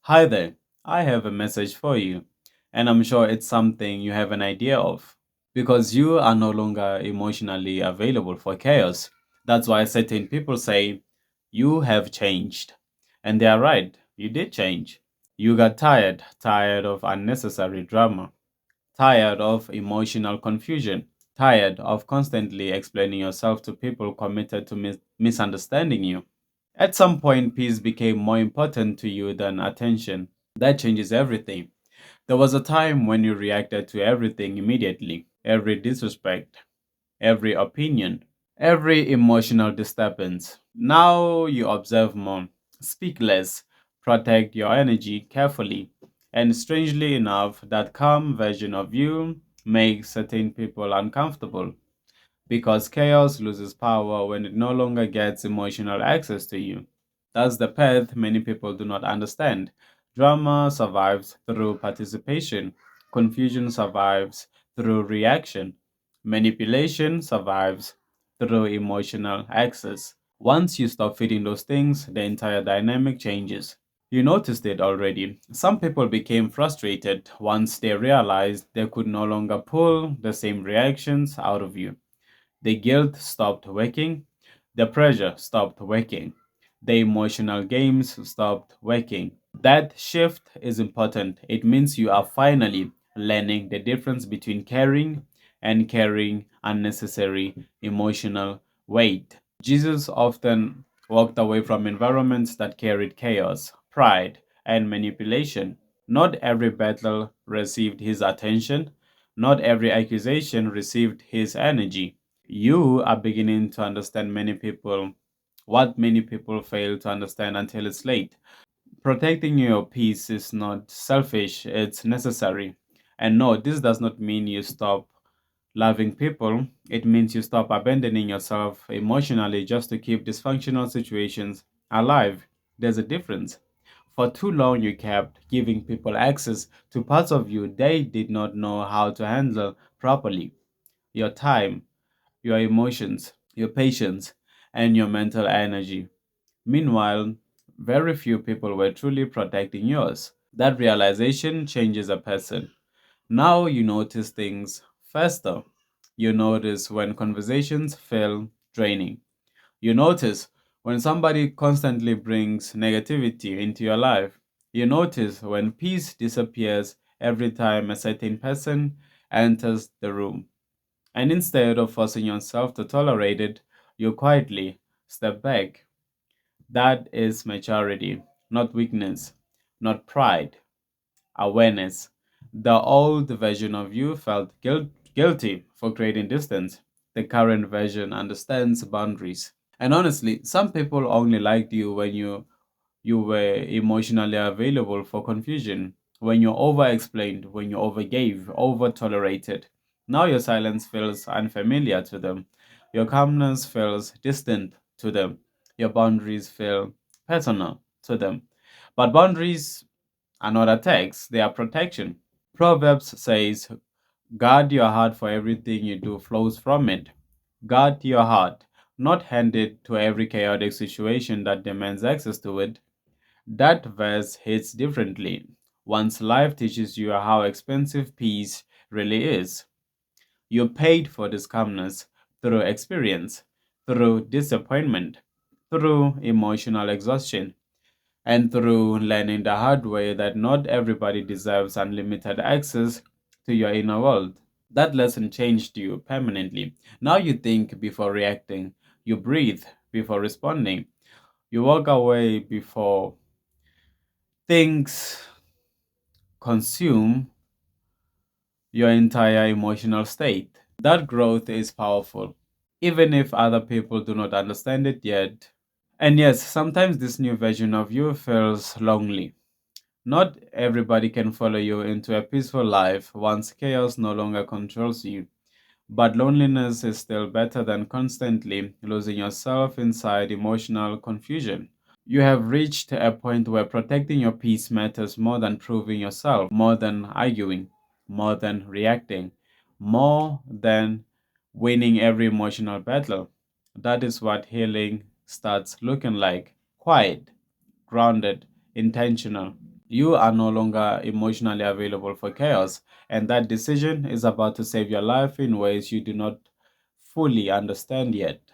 Hi there, I have a message for you, and I'm sure it's something you have an idea of. Because you are no longer emotionally available for chaos. That's why certain people say, you have changed. And they are right, you did change. You got tired of unnecessary drama, tired of emotional confusion, tired of constantly explaining yourself to people committed to misunderstanding you. At some point, peace became more important to you than attention. That changes everything. There was a time when you reacted to everything immediately, every disrespect, every opinion, every emotional disturbance. Now you observe more, speak less, protect your energy carefully, and strangely enough, that calm version of you makes certain people uncomfortable because chaos loses power when it no longer gets emotional access to you. That's the path many people do not understand. Drama survives through participation, confusion survives through reaction, manipulation survives through emotional access. Once you stop feeding those things, the entire dynamic changes. You noticed it already. Some people became frustrated once they realized they could no longer pull the same reactions out of you. The guilt stopped working. The pressure stopped working. The emotional games stopped working. That shift is important. It means you are finally learning the difference between caring and carrying unnecessary emotional weight. Jesus often walked away from environments that carried chaos, pride, and manipulation. Not every battle received his attention. Not every accusation received his energy. You are beginning to understand what many people fail to understand until it's late. Protecting your peace is not selfish, it's necessary. And no, this does not mean you stop loving people. It means you stop abandoning yourself emotionally just to keep dysfunctional situations alive. There's a difference. For too long, you kept giving people access to parts of you they did not know how to handle properly. Your time, your emotions, your patience, and your mental energy. Meanwhile, very few people were truly protecting yours. That realization changes a person. Now you notice things faster. You notice when conversations feel draining. You notice when somebody constantly brings negativity into your life. You notice when peace disappears every time a certain person enters the room. And instead of forcing yourself to tolerate it, you quietly step back. That is maturity, not weakness, not pride, awareness. The old version of you felt guilty for creating distance. The current version understands boundaries. And honestly, some people only liked you when you were emotionally available for confusion, when you over explained, when you overgave, over tolerated. Now your silence feels unfamiliar to them. Your calmness feels distant to them. Your boundaries feel personal to them. But boundaries are not attacks, they are protection. Proverbs says, guard your heart, for everything you do flows from it. Guard your heart, not hand it to every chaotic situation that demands access to it. That verse hits differently. Once life teaches you how expensive peace really is, you paid for this calmness through experience, through disappointment, through emotional exhaustion, and through learning the hard way that not everybody deserves unlimited access to your inner world. That lesson changed you permanently. Now you think before reacting, you breathe before responding, you walk away before things consume your entire emotional state. That growth is powerful, even if other people do not understand it yet. And yes, sometimes this new version of you feels lonely. Not everybody can follow you into a peaceful life once chaos no longer controls you. But loneliness is still better than constantly losing yourself inside emotional confusion. You have reached a point where protecting your peace matters more than proving yourself, more than arguing, more than reacting, more than winning every emotional battle. That is what healing starts looking like: quiet, grounded, intentional. You are no longer emotionally available for chaos, and that decision is about to save your life in ways you do not fully understand yet.